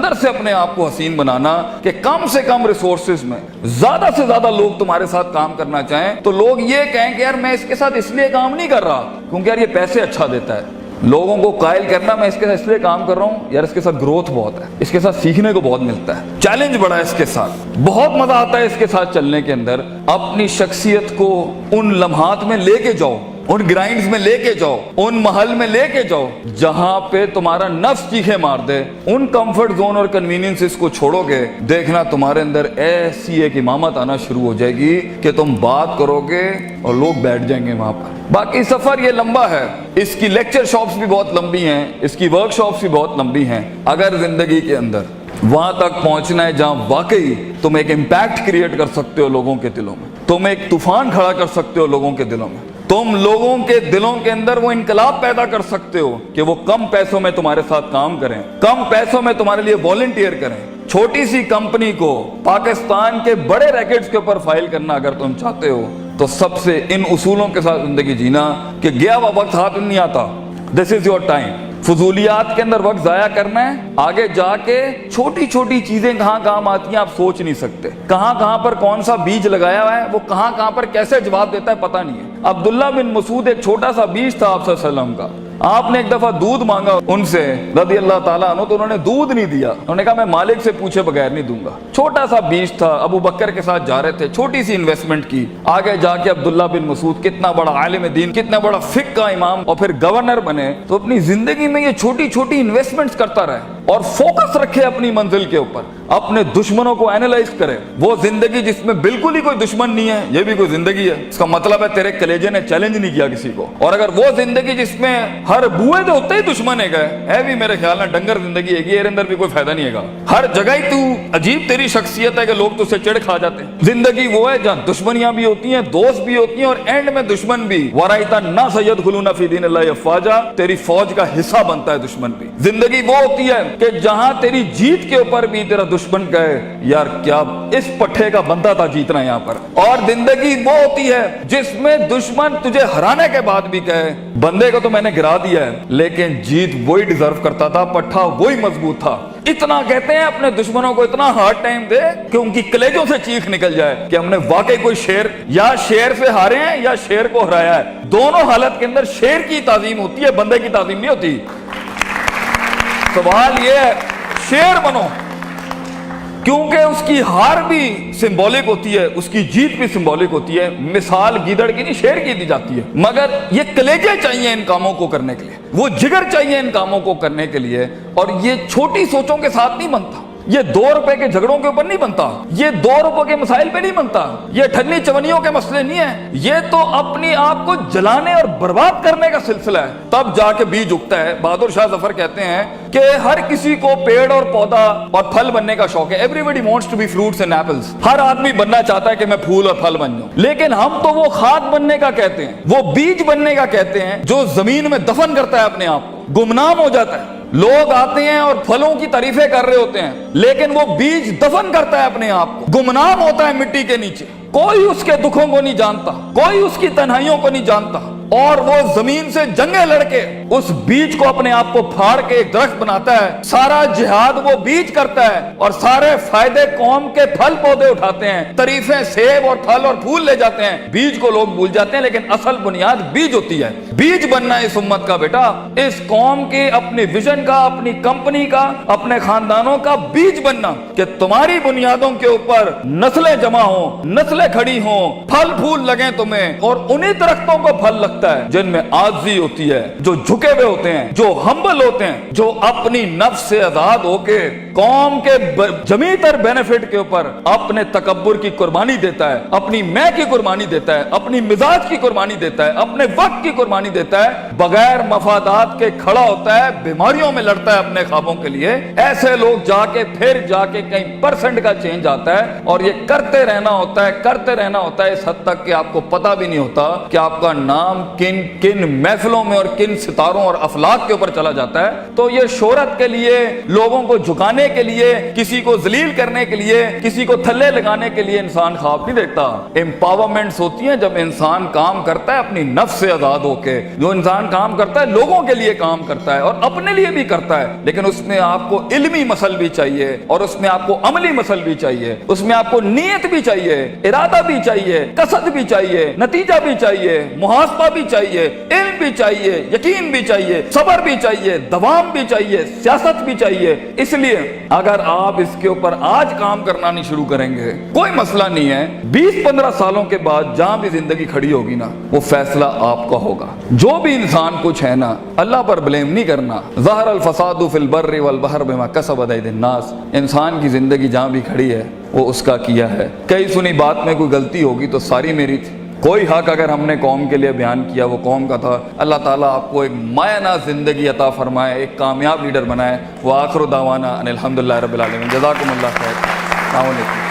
اندر سے اپنے آپ کو حسین بنانا کہ کم سے کم ریسورسز میں زیادہ سے زیادہ لوگ تمہارے ساتھ کام کرنا چاہیں تو لوگ یہ کہیں کہ یار میں اس کے ساتھ اس لیے کام نہیں کر رہا کیونکہ یار یہ پیسے اچھا دیتا ہے. لوگوں کو قائل کرنا میں اس کے ساتھ اس لیے کام کر رہا ہوں یار اس کے ساتھ گروتھ بہت ہے, اس کے ساتھ سیکھنے کو بہت ملتا ہے, چیلنج بڑا ہے اس کے ساتھ, بہت مزہ آتا ہے اس کے ساتھ چلنے کے اندر. اپنی شخصیت کو ان لمحات میں لے کے جاؤ, ان گرائنڈز میں لے کے جاؤ, ان محل میں لے کے جاؤ جہاں پہ تمہارا نفس چیخے مار دے. ان کمفرٹ زون اور کنوینئنس کو چھوڑو گے, دیکھنا تمہارے اندر ایسی ایک امامت آنا شروع ہو جائے گی کہ تم بات کرو گے اور لوگ بیٹھ جائیں گے وہاں پر. باقی سفر یہ لمبا ہے, اس کی لیکچر شاپس بھی بہت لمبی ہیں, اس کی ورک شاپس بھی بہت لمبی ہیں. اگر زندگی کے اندر وہاں تک پہنچنا ہے جہاں واقعی تم ایک امپیکٹ کریٹ کر سکتے ہو لوگوں کے دلوں میں, تم ایک طوفان کھڑا کر سکتے ہو لوگوں کے دلوں میں, تم لوگوں کے دلوں کے اندر وہ انقلاب پیدا کر سکتے ہو کہ وہ کم پیسوں میں تمہارے ساتھ کام کریں, کم پیسوں میں تمہارے لیے والنٹیئر کریں. چھوٹی سی کمپنی کو پاکستان کے بڑے ریکٹس کے اوپر فائل کرنا اگر تم چاہتے ہو تو سب سے ان اصولوں کے ساتھ زندگی جینا کہ گیا ہوا وقت ہاتھ میں نہیں آتا. دس از یور ٹائم. فضولیات کے اندر وقت ضائع کرنا ہے, آگے جا کے چھوٹی چھوٹی چیزیں کہاں کام آتی ہیں آپ سوچ نہیں سکتے. کہاں کہاں پر کون سا بیج لگایا ہوا ہے وہ کہاں کہاں پر کیسے جواب دیتا ہے پتہ نہیں ہے. عبداللہ بن مسعود ایک چھوٹا سا بیج تھا آپ صلی اللہ علیہ وسلم کا. آپ نے ایک دفعہ دودھ مانگا ان سے رضی اللہ تعالیٰ عنہ تو انہوں نے دودھ نہیں دیا. انہوں نے کہا میں مالک سے پوچھے بغیر نہیں دوں گا. چھوٹا سا بیج تھا, ابو بکر کے ساتھ جا رہے تھے, چھوٹی سی انویسٹمنٹ کی, آگے جا کے عبداللہ بن مسعود کتنا بڑا عالم دین, کتنا بڑا فقہ کا امام اور پھر گورنر بنے. تو اپنی زندگی میں یہ چھوٹی چھوٹی انویسٹمنٹس کرتا رہے اور فوکس رکھے اپنی منزل کے اوپر, اپنے دشمنوں کو اینالائز کرے. وہ زندگی جس میں بالکل ہی کوئی دشمن نہیں ہے یہ بھی کوئی زندگی ہے, اس کا مطلب ہے تیرے کلیجے نے چیلنج نہیں کیا کسی کو. اور اگر وہ زندگی جس میں ہر بوئے دے ہوتے ہی دشمن ہے بھی میرے خیال میں ڈنگر زندگی ہے, یہ اندر بھی کوئی فائدہ نہیں ہے. ہر جگہ ہی تو عجیب تیری شخصیت ہے کہ لوگ تجھ سے چڑ کھا جاتے ہیں. زندگی وہ ہے جہاں دشمنیاں بھی ہوتی ہیں, دوست بھی ہوتی ہیں اور اینڈ میں دشمن بھی. وَرَأَيْتَ النَّاسَ يَدْخُلُونَ فِي دِينِ اللَّهِ أَفْوَاجًا, تیری فوج کا حصہ بنتا ہے دشمن بھی. زندگی وہ ہوتی ہے کہ جہاں تیری جیت کے اوپر بھی تیرا دشمن کہے یار کیا اس پٹھے کا بندہ تھا جیتنا یہاں پر. اور زندگی وہ ہوتی ہے جس میں دشمن تجھے ہرانے کے بعد بھی کہے بندے کو تو میں نے گرا دیا ہے لیکن جیت وہی ڈیزرو کرتا تھا, پٹھا وہی مضبوط تھا. اتنا کہتے ہیں اپنے دشمنوں کو اتنا ہارڈ ٹائم دے کہ ان کی کلیجوں سے چیخ نکل جائے کہ ہم نے واقعی کوئی شیر یا شیر سے ہارے ہیں یا شیر کو ہرایا ہے. دونوں حالت کے اندر شیر کی تعظیم ہوتی ہے, بندے کی تعظیم نہیں ہوتی. سوال یہ ہے شیر بنو کیونکہ اس کی ہار بھی سمبولک ہوتی ہے, اس کی جیت بھی سمبولک ہوتی ہے. مثال گیدڑ کی نہیں شیر کی دی جاتی ہے, مگر یہ کلیجے چاہیے ان کاموں کو کرنے کے لیے, وہ جگر چاہیے ان کاموں کو کرنے کے لیے. اور یہ چھوٹی سوچوں کے ساتھ نہیں بنتا, یہ 2 روپے کے جھگڑوں کے اوپر نہیں بنتا, یہ 2 روپے کے مسائل پہ نہیں بنتا, یہ ٹھنی چونیوں کے مسئلے نہیں ہیں. یہ تو اپنی آپ کو جلانے اور برباد کرنے کا سلسلہ ہے, تب جا کے بیج اگتا ہے. بہادر شاہ ظفر کہتے ہیں کہ ہر کسی کو پیڑ اور پودا اور پھل بننے کا شوق ہے. Everybody wants to be fruits and apples. ہر آدمی بننا چاہتا ہے کہ میں پھول اور پھل بن جاؤں, لیکن ہم تو وہ کھاد بننے کا کہتے ہیں, وہ بیج بننے کا کہتے ہیں جو زمین میں دفن کرتا ہے اپنے آپ کو, گمنام ہو جاتا ہے. لوگ آتے ہیں اور پھلوں کی تعریفیں کر رہے ہوتے ہیں لیکن وہ بیج دفن کرتا ہے اپنے آپ کو, گمنام ہوتا ہے مٹی کے نیچے. کوئی اس کے دکھوں کو نہیں جانتا, کوئی اس کی تنہائیوں کو نہیں جانتا, اور وہ زمین سے جنگیں لڑ کے اس بیج کو اپنے آپ کو پھاڑ کے ایک درخت بناتا ہے. سارا جہاد وہ بیج کرتا ہے اور سارے فائدے قوم کے پھل پودے اٹھاتے ہیں, تعریفیں سیب اور پھل اور پھول لے جاتے ہیں. بیج کو لوگ بھول جاتے ہیں لیکن اصل بنیاد بیج ہوتی ہے. بیج بننا اس امت کا بیٹا, اس قوم کے اپنی ویژن کا, اپنی کمپنی کا, اپنے خاندانوں کا بیج بننا کہ تمہاری بنیادوں کے اوپر نسلیں جمع ہوں, نسلیں کھڑی ہوں, پھل پھول لگیں تمہیں, اور انہی درختوں کو پھل لگتا ہے جن میں عاجزی ہوتی ہے, جو جھکے ہوئے ہوتے ہیں, جو ہمبل ہوتے ہیں, جو اپنی نفس سے آزاد ہو کے قوم کے جمیع تر بینیفٹ کے اوپر اپنے تکبر کی قربانی دیتا ہے, اپنی میں کی قربانی دیتا ہے, اپنی مزاج کی قربانی دیتا ہے, اپنے وقت کی قربانی دیتا ہے, بغیر مفادات کے کھڑا ہوتا ہے, بیماریوں میں لڑتا ہے اپنے خوابوں کے لیے. ایسے لوگ جا کے پھر جا کے کہیں پرسنٹ کا چینج آتا ہے, اور یہ کرتے رہنا ہوتا ہے, کرتے رہنا ہوتا ہے اس حد تک کہ آپ کو پتہ بھی نہیں ہوتا کہ آپ کا نام کن کن محفلوں میں اور کن ستاروں اداروں اور افلاک کے اوپر چلا جاتا ہے تو یہ شہرت کے لیے، لوگوں کو جھکانے کے لیے، کسی کو ذلیل کرنے کے لیے، کسی کو تھلے لگانے کے لیے انسان خواب نہیں دیکھتا۔ امپاورمنٹس ہوتی ہیں جب انسان کام کرتا ہے اپنی نفس سے آزاد ہو کے، جو انسان کام کرتا ہے لوگوں کے لیے کام کرتا ہے اور اپنے لیے بھی کرتا ہے، لیکن اس میں آپ کو علمی مسل بھی چاہیے اور اس میں آپ کو عملی مسل بھی چاہیے، اس میں آپ کو نیت بھی چاہیے، ارادہ بھی چاہیے، قصد بھی چاہیے، نتیجہ بھی چاہیے، محاسبہ بھی چاہیے، علم بھی چاہیے، یقین بھی چاہیے، صبر بھی چاہیے، دوام بھی چاہیے، سیاست بھی چاہیے۔ اس لیے اگر آپ اس کے اوپر آج کام کرنا نہیں شروع کریں گے، کوئی مسئلہ نہیں ہے، 20-15 سالوں کے بعد جہاں بھی زندگی کھڑی ہوگی نا، وہ فیصلہ آپ کا ہوگا۔ جو بھی انسان کچھ ہے نا، اللہ پر بلیم نہیں کرنا۔ ظہر الفساد فی البر والبحر بما کسبت ایدی الناس، انسان کی زندگی جہاں بھی کھڑی ہے وہ اس کا کیا ہے۔ کئی سنی بات میں کوئی غلطی ہوگی تو ساری میری تھی، کوئی حق اگر ہم نے قوم کے لیے بیان کیا وہ قوم کا تھا۔ اللہ تعالیٰ آپ کو ایک معنی زندگی عطا فرمائے، ایک کامیاب لیڈر بنائے۔ وآخر دعوانا ان الحمدللہ رب العالمین۔ جزاکم اللہ خیر۔ السلام علیکم۔